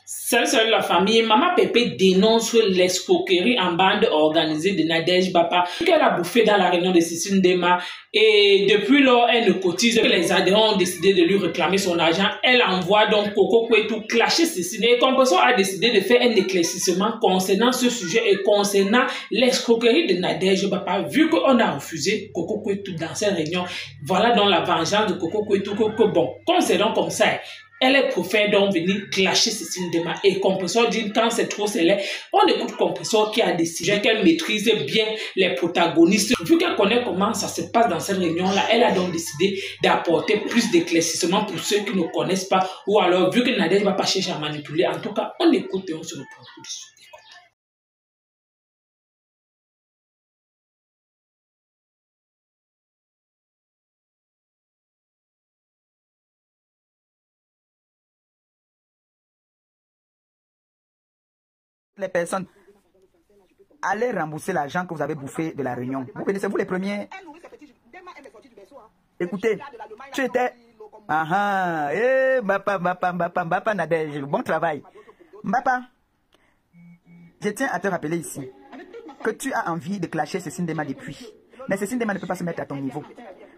Seule la famille, Maman Pépé dénonce l'escroquerie en bande organisée de Nadège Bapa qu'elle a bouffé dans la réunion de Cécile Ndema et depuis lors elle ne cotise. Les adhérents ont décidé de lui réclamer son argent. Elle envoie donc Coco Kouetou clasher Cécile et Composo a décidé de faire un éclaircissement concernant ce sujet et concernant l'escroquerie de Nadège Bapa vu qu'on a refusé Coco Kouetou dans cette réunion. Voilà donc la vengeance de Coco Kouetou que bon, concernant comme ça. Elle préfère donc venir clasher Cécile Ndema et Compressor dit quand c'est trop célèbre, on écoute Compressor qui a décidé qu'elle maîtrise bien les protagonistes. Vu qu'elle connaît comment ça se passe dans cette réunion-là, elle a donc décidé d'apporter plus d'éclaircissement pour ceux qui ne connaissent pas ou alors vu que Nadège va pas chercher à manipuler. En tout cas, on écoute et on se reprend tout de suite. Les personnes, allez rembourser l'argent que vous avez bouffé de la réunion. Vous connaissez, vous les premiers. Écoutez, tu étais... Mbapa Nadège, bon travail. Mbapa, je tiens à te rappeler ici que tu as envie de clasher Cécile Ndema depuis. Mais Cécile Ndema ne peut pas se mettre à ton niveau.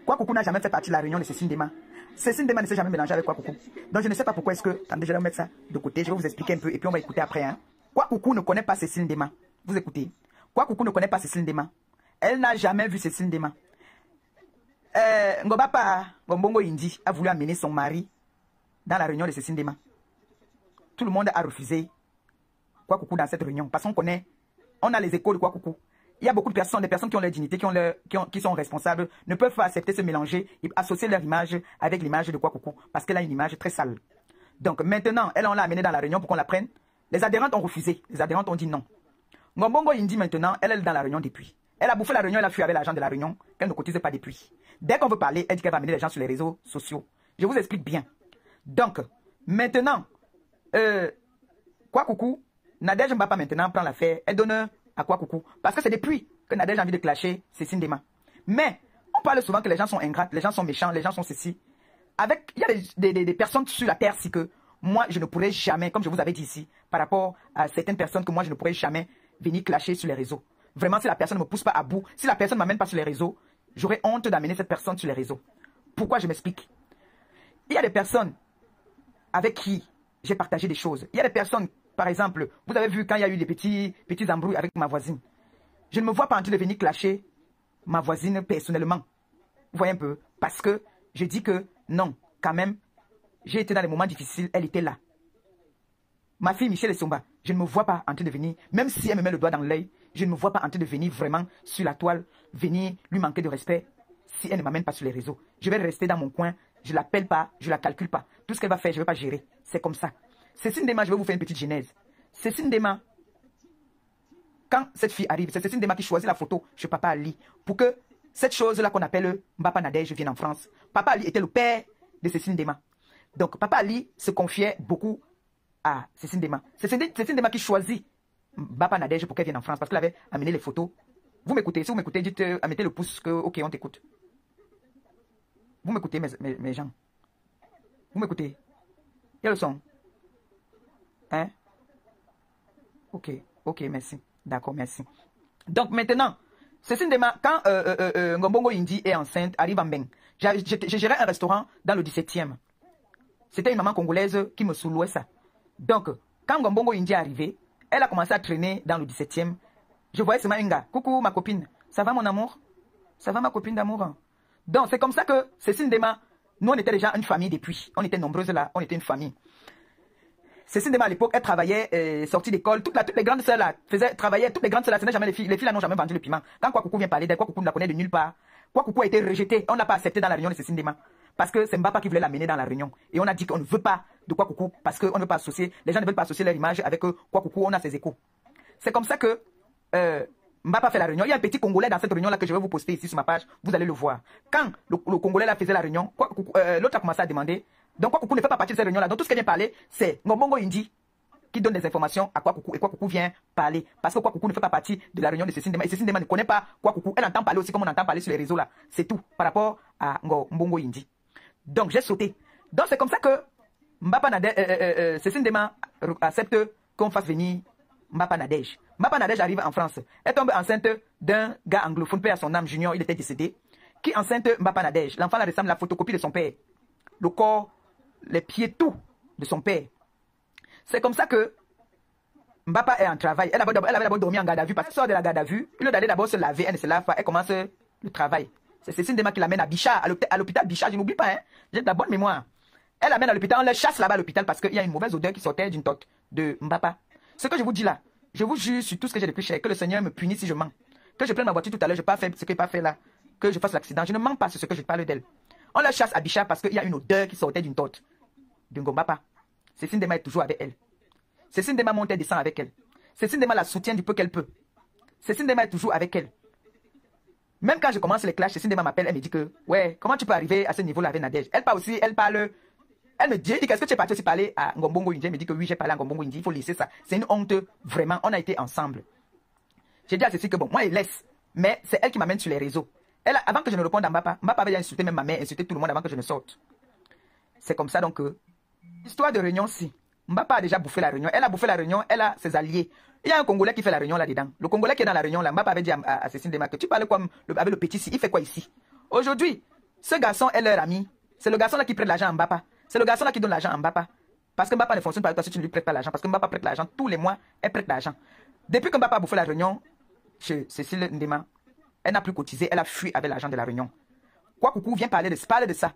Kwakoukou n'a jamais fait partie de la réunion de Cécile Ndema. Cécile Ndema ne s'est jamais mélangée avec Kwakoukou. Donc je ne sais pas pourquoi est-ce que... Attendez, je vais mettre ça de côté. Je vais vous expliquer un peu et puis on va écouter après. Kwakoukou ne connaît pas Cécile Ndema. Vous écoutez. Kwakoukou ne connaît pas Cécile Ndema. Elle n'a jamais vu Cécile Ndema. Ngobapa Gombongo Indi a voulu amener son mari dans la réunion de Cécile Ndema. Tout le monde a refusé Kwakoukou dans cette réunion parce qu'on connaît, on a les échos de Kwakoukou. Il y a beaucoup de personnes, des personnes qui ont leur dignité, qui sont responsables, ne peuvent pas accepter se mélanger et associer leur image avec l'image de Kwakoukou parce qu'elle a une image très sale. Donc maintenant, elle, on l'a amenée dans la réunion pour qu'on la prenne. Les adhérentes ont refusé. Les adhérentes ont dit non. Ngombongo Indi maintenant, elle est dans la réunion depuis. Elle a bouffé la réunion, elle a fui avec l'argent de la réunion, qu'elle ne cotise pas depuis. Dès qu'on veut parler, elle dit qu'elle va amener les gens sur les réseaux sociaux. Je vous explique bien. Donc, maintenant, Kwakoukou, Nadège Mbapa maintenant prend l'affaire, elle donne à Kwakoukou. Parce que c'est depuis que Nadège a envie de clasher Cécile Ndema. Mais, on parle souvent que les gens sont ingrates, les gens sont méchants, les gens sont ceci. Il y a des personnes sur la terre, si que moi, je ne pourrais jamais, comme je vous avais dit ici, par rapport à certaines personnes que moi, je ne pourrais jamais venir clasher sur les réseaux. Vraiment, si la personne ne me pousse pas à bout, si la personne ne m'amène pas sur les réseaux, j'aurais honte d'amener cette personne sur les réseaux. Pourquoi je m'explique? Il y a des personnes avec qui j'ai partagé des choses. Il y a des personnes, par exemple, vous avez vu quand il y a eu des petits embrouilles avec ma voisine. Je ne me vois pas en train de venir clasher ma voisine personnellement. Vous voyez un peu? Parce que je dis que non, quand même, j'ai été dans les moments difficiles, elle était là. Ma fille Michelle Essomba, je ne me vois pas en train de venir, même si elle me met le doigt dans l'œil, je ne me vois pas en train de venir vraiment sur la toile, venir lui manquer de respect si elle ne m'amène pas sur les réseaux. Je vais rester dans mon coin, je ne l'appelle pas, je ne la calcule pas. Tout ce qu'elle va faire, je ne vais pas gérer. C'est comme ça. Cécile Ndema, je vais vous faire une petite genèse. Cécile Ndema, quand cette fille arrive, c'est Cécile Ndema qui choisit la photo chez Papa Ali pour que cette chose-là qu'on appelle Mbapa Nadège vienne en France. Papa Ali était le père de Cécile Ndema. Donc Papa Ali se confiait beaucoup à Cécile Ndema. C'est Cécile Ndema qui choisit Mbapa Nadège pour qu'elle vienne en France parce qu'elle avait amené les photos. Vous m'écoutez, si vous m'écoutez, dites, mettez le pouce que, ok, on t'écoute. Vous m'écoutez, mes gens. Vous m'écoutez. Il y a le son. Hein? Ok, merci. D'accord, merci. Donc maintenant, Cécile Ndema, quand Ngombongo Indi est enceinte, arrive en Beng. Je gérais un restaurant dans le 17e. C'était une maman congolaise qui me sous-louait ça. Donc, quand Ngombongo Indi est arrivé, elle a commencé à traîner dans le 17e. Je voyais seulement un gars. Coucou ma copine. Ça va mon amour? Ça va ma copine d'amour? Donc, c'est comme ça que Cécile Ndema, nous on était déjà une famille depuis. On était nombreuses là, on était une famille. Cécile Ndema à l'époque, elle travaillait, sortie d'école. Toutes les grandes sœurs là travaillaient. Toutes les grandes sœurs là, ce n'est jamais les filles. Les filles là n'ont jamais vendu le piment. Quand Kwakoukou vient parler d'elle, Kwakoukou ne la connaît de nulle part. Kwakoukou a été rejeté. On ne l'a pas accepté dans la réunion de Cécile Ndema. Parce que c'est Mbapa qui voulait l'amener dans la réunion. Et on a dit qu'on ne veut pas de Kwakoukou parce qu'on ne veut pas associer. Les gens ne veulent pas associer leur image avec Kwakoukou. On a ses échos. C'est comme ça que Mbapa fait la réunion. Il y a un petit Congolais dans cette réunion là que je vais vous poster ici sur ma page. Vous allez le voir. Quand le Congolais là faisait la réunion, l'autre a commencé à demander. Donc Kwakoukou ne fait pas partie de cette réunion là. Donc tout ce qu'elle vient parler, c'est Ngombongo Indi qui donne des informations à Kwakoukou et Kwakoukou vient parler. Parce que Kwakoukou ne fait pas partie de la réunion de Cécile Ndema. Et Cécile Ndema ne connaît pas Kwakoukou. Elle entend parler aussi comme on entend parler sur les réseaux là. C'est tout par rapport à Ngombongo Indi. Donc j'ai sauté. Donc c'est comme ça que Mbapa Nadège, Cécile Ndema accepte qu'on fasse venir Mbapa Nadège. Mbapa Nadège arrive en France. Elle tombe enceinte d'un gars anglophone, père à son âme, Junior, il était décédé, qui enceinte Mbapa Nadège. L'enfant là ressemble à la photocopie de son père. Le corps, les pieds, tout de son père. C'est comme ça que Mbapa est en travail. Elle avait d'abord dormi en garde à vue parce qu'elle sort de la garde à vue. Puis elle d'aller d'abord se laver, elle ne se lave pas. Elle commence le travail. C'est Cécile Dema qui l'amène à Bichat, à l'hôpital Bichat. Je n'oublie pas, hein. J'ai de la bonne mémoire. Elle l'amène à l'hôpital, on la chasse là-bas à l'hôpital parce qu'il y a une mauvaise odeur qui sortait d'une tote de Mbapa. Ce que je vous dis là, je vous jure sur tout ce que j'ai de plus cher, que le Seigneur me punisse si je mens. Que je prenne ma voiture tout à l'heure, je n'ai pas fait ce que je n'ai pas fait là. Que je fasse l'accident. Je ne mens pas sur ce que je parle d'elle. On la chasse à Bichat parce qu'il y a une odeur qui sortait d'une tote de Mbapa. Cécile Dema est toujours avec elle. Cécile Dema monte et descend avec elle. Cécile Dema la soutient du peu qu'elle peut. Cécile Dema est toujours avec elle. Même quand je commence les clashs, Cécile Dema m'appelle, elle me dit que, ouais, comment tu peux arriver à ce niveau-là avec Nadège? Elle parle aussi, elle me dit, qu'est-ce que tu es parti aussi parler à Ngombongo Indji? Elle me dit que oui, j'ai parlé à Ngombongo Indji, il faut laisser ça. C'est une honte, vraiment, on a été ensemble. J'ai dit à Cécile que bon, moi, elle laisse, mais c'est elle qui m'amène sur les réseaux. Avant que je ne réponde à Mbapa avait insulté même ma mère, insulté tout le monde avant que je ne sorte. C'est comme ça donc, histoire de réunion, si. Mbapa a déjà bouffé la réunion. Elle a bouffé la réunion, elle a ses alliés. Il y a un Congolais qui fait la réunion là-dedans. Le Congolais qui est dans la réunion là, Mbapa avait dit à Cécile Dema que tu parles comme avec le petit ici, il fait quoi ici? Aujourd'hui, ce garçon est leur ami. C'est le garçon là qui prête l'argent à Mbapa. C'est le garçon là qui donne l'argent à Mbapa. Parce que Mbapa ne fonctionne pas avec toi si tu ne lui prêtes pas l'argent. Parce que Mbapa prête l'argent tous les mois, elle prête l'argent. Depuis que Mbapa a bouffé la réunion chez Cécile Dema, elle n'a plus cotisé, elle a fui avec l'argent de la réunion. Quoi coucou vient parler de ça.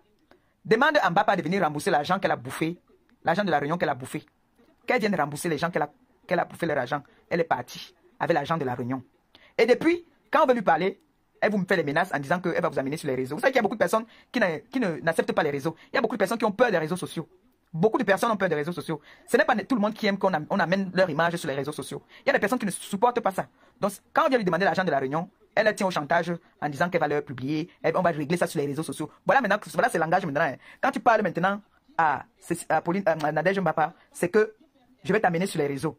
Demande à Mbapa de venir rembourser l'argent qu'elle a bouffé, l'argent de la réunion qu'elle a bouffé. Qu'elle vienne rembourser les gens qu'elle a bouffé leur argent. Elle est partie avec l'argent de la réunion. Et depuis, quand on veut lui parler, elle vous me fait les menaces en disant qu'elle va vous amener sur les réseaux. Vous savez qu'il y a beaucoup de personnes qui n'acceptent pas les réseaux. Il y a beaucoup de personnes qui ont peur des réseaux sociaux. Beaucoup de personnes ont peur des réseaux sociaux. Ce n'est pas tout le monde qui aime qu'on amène leur image sur les réseaux sociaux. Il y a des personnes qui ne supportent pas ça. Donc, quand on vient lui demander l'argent de la réunion, elle tient au chantage en disant qu'elle va leur publier, on va régler ça sur les réseaux sociaux. Voilà maintenant, voilà c'est le langage maintenant. Quand tu parles maintenant à Nadège Mbapa, c'est que je vais t'amener sur les réseaux.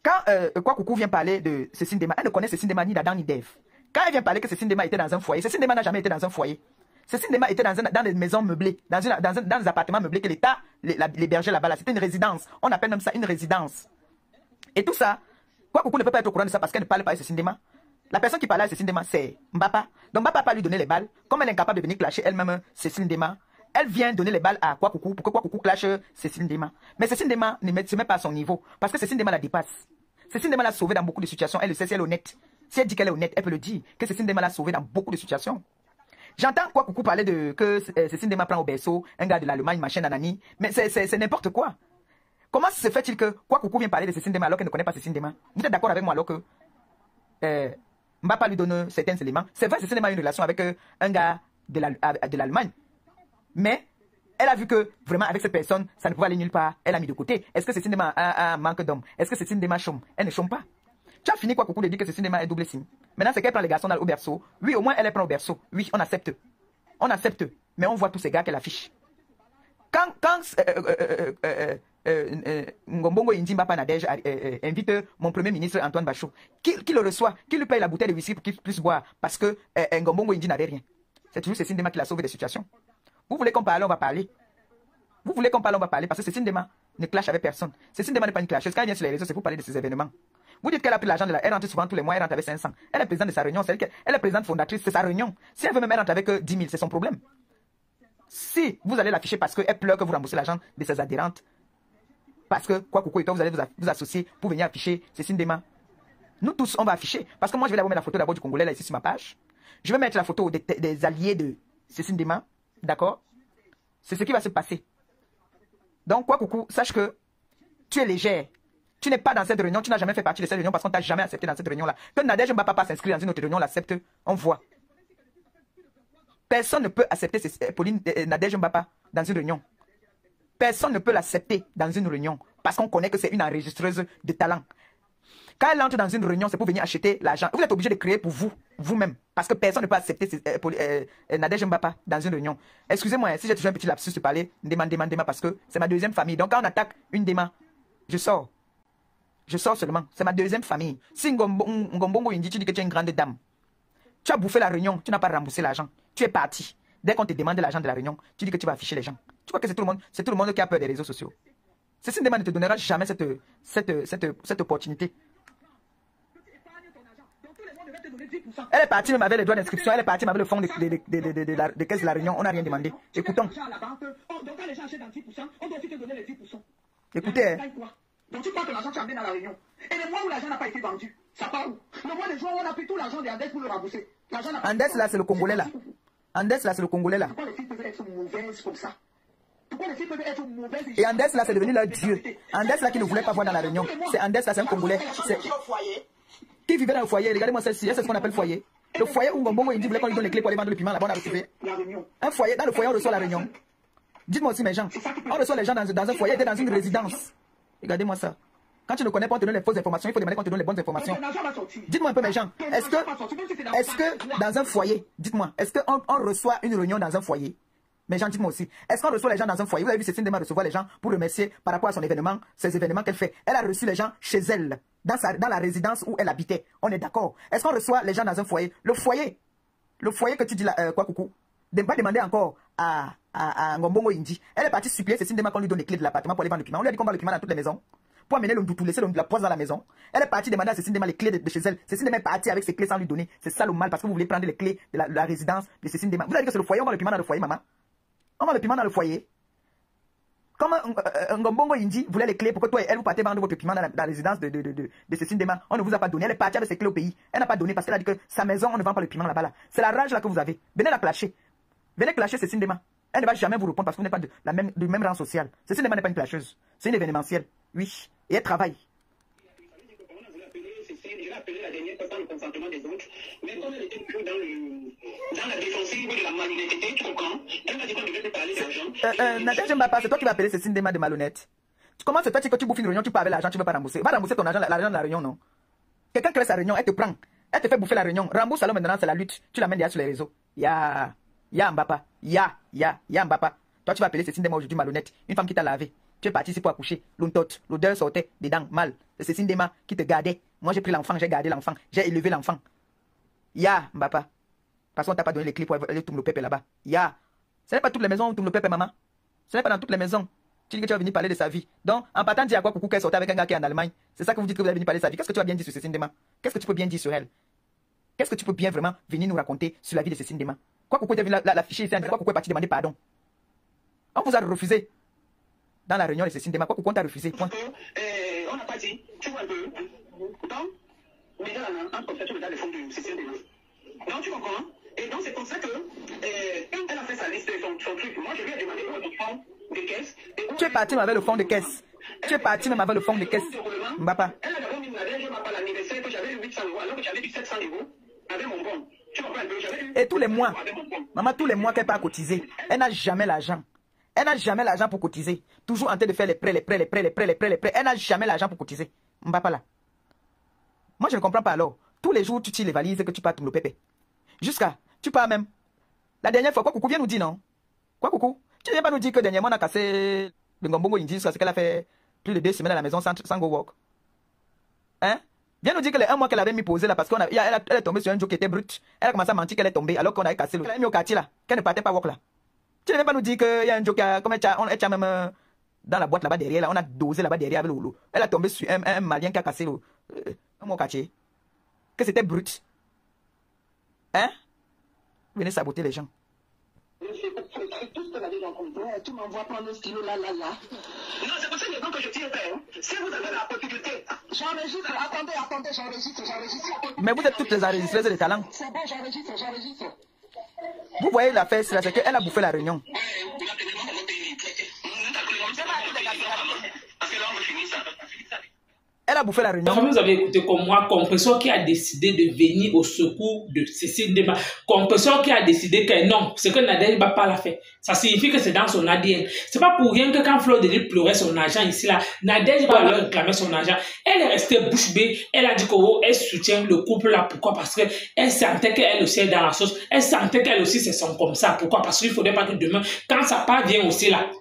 Quand Quoi Coucou vient parler de Cécile Dema, elle ne connaît Cécile Dema ni d'Adam ni d'Ève. Quand elle vient parler que Cécile Dema était dans un foyer, Cécile Dema n'a jamais été dans un foyer. Cécile Dema était dans des maisons meublées, dans des appartements meublés que l'État l'hébergeait là-bas. C'était une résidence. On appelle même ça une résidence. Et tout ça, Quoi Coucou ne peut pas être au courant de ça parce qu'elle ne parle pas à Cécile Dema. La personne qui parlait à Cécile Dema, c'est Mbapa. Donc Mbapa n'a pas lui donner les balles. Comme elle est incapable de venir clasher elle-même Cécile Dema, elle vient donner les balles à Quoi Coucou pour que Quoi Coucou clash Cécile Dema. Mais Cécile Dema ne se met pas à son niveau parce que Cécile Dema la dépasse. Cécile Dema l'a sauvée dans beaucoup de situations. Elle le sait si elle est honnête. Si elle dit qu'elle est honnête, elle peut le dire. Que Cécile Dema l'a sauvée dans beaucoup de situations. J'entends Quoi Coucou parler de que Cécile Dema prend au berceau un gars de l'Allemagne, machin, nanani. Mais c'est n'importe quoi. Comment se fait-il que Quoi Coucou vient parler de Cécile Dema alors qu'elle ne connaît pas Cécile Dema? Vous êtes d'accord avec moi alors que Mbapa lui donne certains éléments? C'est vrai, Cécile Dema a une relation avec un gars de l'Allemagne. Mais elle a vu que vraiment avec cette personne, ça ne pouvait aller nulle part. Elle a mis de côté. Est-ce que Cécile Dema a un manque d'homme? Est-ce que Cécile Dema chôme? Elle ne chôme pas. Tu as fini Quoi Coucou de dire que Cécile Dema est double signe. Maintenant, c'est qu'elle prend les garçons au berceau. Oui, au moins, elle les prend au berceau. Oui, on accepte. On accepte. Mais on voit tous ces gars qu'elle affiche. Quand Ngombongo Indji Mbapa Nadège invite mon premier ministre Antoine Bachot, qui le reçoit, qui lui paye la bouteille de whisky pour qu'il puisse boire, parce que Ngombongo Indji n'avait rien. C'est toujours Cécile Dema qui l'a sauvé des situations. Vous voulez qu'on parle, on va parler. Vous voulez qu'on parle, on va parler, parce que Cécile Dema ne clash avec personne. Cécile Dema n'est pas une clasheuse. Quand elle vient sur les réseaux, c'est pour parler de ces événements. Vous dites qu'elle a pris l'argent de la... Elle rentre souvent tous les mois, elle rentre avec 500. Elle est présidente de sa réunion, elle est présidente fondatrice, c'est sa réunion. Si elle veut même elle rentre avec 10 000, c'est son problème. Si vous allez l'afficher parce qu'elle pleure que vous remboursez l'argent de ses adhérentes, parce que Quoi Coucou et toi, vous allez vous associer pour venir afficher Cécile Dema. Nous tous, on va afficher. Parce que moi, je vais d'abord mettre la photo d'abord du Congolais là ici sur ma page. Je vais mettre la photo des alliés de Cécile Dema. D'accord? C'est ce qui va se passer. Donc, Quoi Coucou, sache que tu es légère. Tu n'es pas dans cette réunion, tu n'as jamais fait partie de cette réunion parce qu'on t'a jamais accepté dans cette réunion-là. Que Nadège Mbapa pas s'inscrire dans une autre réunion, l'accepte, on voit. Personne ne peut accepter Nadège Mbapa dans une réunion. Personne ne peut l'accepter dans une réunion parce qu'on connaît que c'est une enregistreuse de talent. Quand elle entre dans une réunion, c'est pour venir acheter l'argent. Vous êtes obligé de créer pour vous-même. Parce que personne ne peut accepter Nadège Mbapa dans une réunion. Excusez-moi, si j'ai toujours un petit lapsus de parler, Ndema, parce que c'est ma deuxième famille. Donc quand on attaque une Ndema, je sors. Je sors seulement. C'est ma deuxième famille. Si Ngombongo Indji, tu dis que tu es une grande dame. Tu as bouffé la réunion, tu n'as pas remboursé l'argent. Tu es parti. Dès qu'on te demande l'argent de la réunion, tu dis que tu vas afficher les gens. Tu vois que c'est tout le monde qui a peur des réseaux sociaux. Cécile Ndema ne te donnera jamais cette opportunité. Elle est partie même avec les droits d'inscription, elle est partie même avec le fonds de caisse de la Réunion, on n'a rien demandé. Écoutons. Écoutez. Donc tu crois que l'argent tu as amené dans la Réunion. Et le mois où l'argent n'a pas été vendu, ça part où? Le mois de juin où on a pris tout l'argent de Andes pour le rembourser. Andes là, c'est le Congolais là. Andes là, c'est le Congolais là. Pourquoi les filles peuvent être mauvaises comme ça? Pourquoi les filles peuvent être mauvaises? Et Andes là, c'est devenu leur dieu. Andes là qui ne voulait pas voir dans la Réunion. C'est Andes là, c'est un Congolais. Qui vivait dans le foyer? Regardez-moi celle-ci, c'est ce qu'on appelle foyer. Le foyer où Ngombongo Indi voulait qu'on lui donne les clés pour aller vendre le piment là-bas, on a retrouvé. Un foyer, dans le foyer on reçoit la Réunion. Dites-moi aussi mes gens, on reçoit les gens dans un foyer, était dans une résidence. Regardez-moi ça. Quand tu ne connais pas, on te donne les fausses informations, il faut demander qu'on te donne les bonnes informations. Dites-moi un peu mes gens, est-ce que dans un foyer, dites-moi, est-ce qu'on reçoit une réunion dans un foyer? Mes gens, dites-moi aussi, est-ce qu'on reçoit les gens dans un foyer? Vous avez vu Cécile Ndema recevoir les gens pour remercier par rapport à son événement, ces événements qu'elle fait. Elle a reçu les gens chez elle, dans la résidence où elle habitait. On est d'accord. Est-ce qu'on reçoit les gens dans un foyer? Le foyer que tu dis là, quoi coucou, de ne pas demander encore à Ngombongo Indi. Elle est partie supplier Cécile Ndema qu'on lui donne les clés de l'appartement pour aller vendre le piment. On lui a dit qu'on vend le piment dans toutes les maisons. Pour amener le ndoutou, laisser la poisse dans la maison. Elle est partie demander à Cécile Ndema les clés de chez elle. Cécile Ndema est partie avec ses clés sans lui donner. C'est ça le mal parce que vous voulez prendre les clés de la résidence de Cécile Ndema. Vous avez dit que c'est le foyer, on vend le piment dans le foyer, maman. On vend le piment dans le foyer. Comme Ngombongo Indi voulait les clés pour que toi et elle vous partez vendre votre piment dans la résidence de Cécile Ndema. On ne vous a pas donné. Elle est partie avec ses clés au pays. Elle n'a pas donné parce qu'elle a dit que sa maison, on ne vend pas le piment là-bas. Là. C'est la rage là que vous avez. Venez la clasher. Venez clasher Cécile Ndema. Elle ne va jamais vous répondre parce que vous n'êtes pas du même rang social. Cécile Ndema n'est pas une clasheuse. C'est une événementielle. Oui. Et elle travaille. J'ai appelé la dernière fois par le consentement des autres, mais comme elle était toujours dans la défensive de la malhonnêteté, tu comprends? Elle m'a dit qu'on ne devait pas parler d'argent. Nadège Mbapa, c'est toi qui vas appeler Cécile Ndema de malhonnête. Comment c'est toi que tu bouffes une réunion, tu pars avec l'argent, tu ne veux pas rembourser? Va rembourser ton argent, l'argent de la réunion, non? Quelqu'un crée sa réunion, elle te prend. Elle te fait bouffer la réunion. Rembourse alors maintenant, c'est la lutte. Tu l'amènes derrière sur les réseaux. Ya Mbapa. Ya Mbapa. Toi, tu vas appeler Cécile Ndema aujourd'hui malhonnête. Une femme qui t'a lavé. Tu es parti ici pour accoucher. L'odeur sortait dedans, mal. C'est Cécile Ndema qui te gardait. Moi, j'ai pris l'enfant, j'ai gardé l'enfant. J'ai élevé l'enfant. Ya Mbapa. Parce qu'on t'a pas donné les clés pour aller Toum le Pépé là-bas. Ya. Ce n'est pas toutes les maisons où Toum le Pépé, maman. Ce n'est pas dans toutes les maisons. Tu dis que tu vas venir parler de sa vie. Donc, en partant dire à quoi coucou qu'elle sortait avec un gars qui est en Allemagne. C'est ça que vous dites que vous allez venir parler de sa vie. Qu'est-ce que tu vas bien dire sur Cécile Ndema? Qu'est-ce que tu peux bien dire sur elle? Qu'est-ce que tu peux bien vraiment venir nous raconter sur la vie de Cécile Ndema? Quoi coucou est venu l'afficher ici, quoi coucou est parti demander pardon. On vous a refusé. Dans la réunion de Cécile Ndema, quoi coucou on t'a refusé. Point. On n'a pas dit, tu vois un peu. Donc, déjà, en conversation, tu me donnes les fonds de Cécile Ndema. Donc, tu comprends? Et donc, c'est pour ça que, quand elle a fait sa liste, son truc, moi, je lui ai demandé pour le fond de caisse. Tu es parti avec le fond de caisse. Tu es parti même avec le fond de caisse. Mbapa. Elle a d'abord mis l'anniversaire que j'avais eu 800 € alors que j'avais eu 700 € avec mon bon. Tu comprends un peu? Et tous les mois, maman, tous les mois qu'elle part cotiser, elle n'a jamais l'argent. Elle n'a jamais l'argent pour cotiser. Toujours en train de faire les prêts. Elle n'a jamais l'argent pour cotiser. Mbapa là. Moi, je ne comprends pas alors. Tous les jours, tu tires les valises que tu pars tout le pépé. Jusqu'à, tu pars même. La dernière fois, quoi coucou vient nous dire non? Quoi coucou? Tu viens pas nous dire que dernièrement on a cassé le Ngombongo Indi parce qu'elle a fait plus de 2 semaines à la maison sans go work. Hein? Viens nous dire que les 1 mois qu'elle avait mis posé là parce qu'elle est tombée sur un joke qui était brut. Elle a commencé à mentir qu'elle est tombée alors qu'on avait cassé elle a mis au quartier là. Qu'elle ne partait pas work là. Tu ne viens pas nous dire qu'il y a un joke comme elle tient même dans la boîte là-bas derrière là. On a dosé là-bas derrière avec le. Elle a tombé sur un malien qui a cassé mon quartier. Que c'était brut. Hein? Venez saboter les gens. Tu m'envoies prendre le stylo là. Non, c'est pour ça que je tire pas. Si vous avez la possibilité, j'enregistre. Attendez, j'enregistre. Mais vous êtes toutes les enregistreuses de talent. C'est bon, j'enregistre. Vous voyez l'affaire, c'est qu'elle a bouffé la réunion. Elle a bouffé la réunion. Vous avez écouté comme moi, Compression qui a décidé de venir au secours de Cécile Ndema. Compression qui a décidé que non, ce que Nadège Mbapa l'a fait, ça signifie que c'est dans son ADN. C'est pas pour rien que quand Fleur de Lys pleurait son argent ici là, Nadège Mbapa leur réclamait son argent. Elle est restée bouche bée. Elle a dit qu'elle soutient le couple là. Pourquoi? Parce qu'elle sentait qu'elle aussi est dans la sauce. Elle sentait qu'elle aussi se sent comme ça. Pourquoi? Parce qu'il faudrait pas que demain, quand ça part vient aussi là.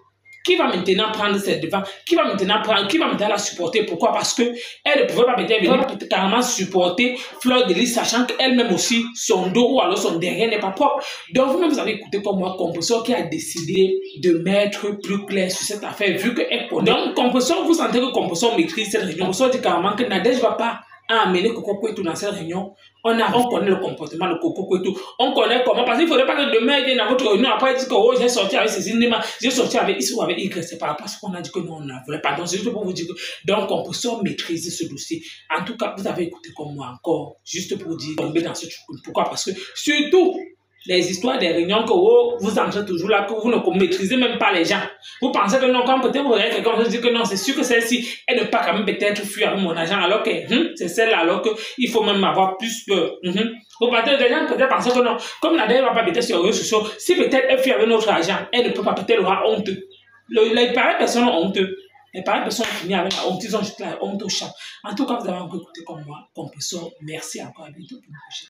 Qui va maintenant prendre ses devants? Qui va maintenant la supporter? Pourquoi? Parce que elle ne pouvait pas venir carrément supporter Fleur de Lys, sachant qu'elle-même aussi, son dos ou alors son derrière n'est pas propre. Donc vous-même, vous avez écouté comme moi, Compression qui a décidé de mettre plus clair sur cette affaire, vu qu'elle connaît. Donc, composition, vous sentez que composition maîtrise cette réunion. Composition dit carrément que Nadège ne va pas amener Coco Kouetou dans cette réunion. On connaît le comportement de Coco Kouetou. On connaît comment. Parce qu'il ne faudrait pas que demain, il vienne dans votre réunion. Après, il dit que oh, j'ai sorti avec ces cinémas, j'ai sorti avec X ou avec Y. C'est par rapport à ce qu'on a dit que non, on ne voulait pas. Donc, c'est juste pour vous dire que donc, composition maîtrise ce dossier. En tout cas, vous avez écouté comme moi encore, juste pour dire tomber dans ce truc. Pourquoi? Parce que surtout, les histoires des réunions que oh, vous entrez toujours là, que vous ne maîtrisez même pas les gens. Vous pensez que non, quand peut-être vous regardez quelqu'un, vous dites que non, c'est sûr que celle-ci, elle ne peut pas quand même peut-être fuir avec mon agent, alors que c'est celle-là, alors qu'il faut même avoir plus peur. Vous partez des gens peut-être penser que non, comme Nadège ne va pas peut-être sur les réseaux sociaux, si peut-être elle fuit avec notre agent, elle ne peut pas, peut-être elle aura honte. Les pareilles personnes ont honte. Les pareilles personnes ont fini avec la honte, ils ont juste la honte au champ. En tout cas, vous avez encore écouté comme moi, Composition. Merci encore, à bientôt pour une prochaine.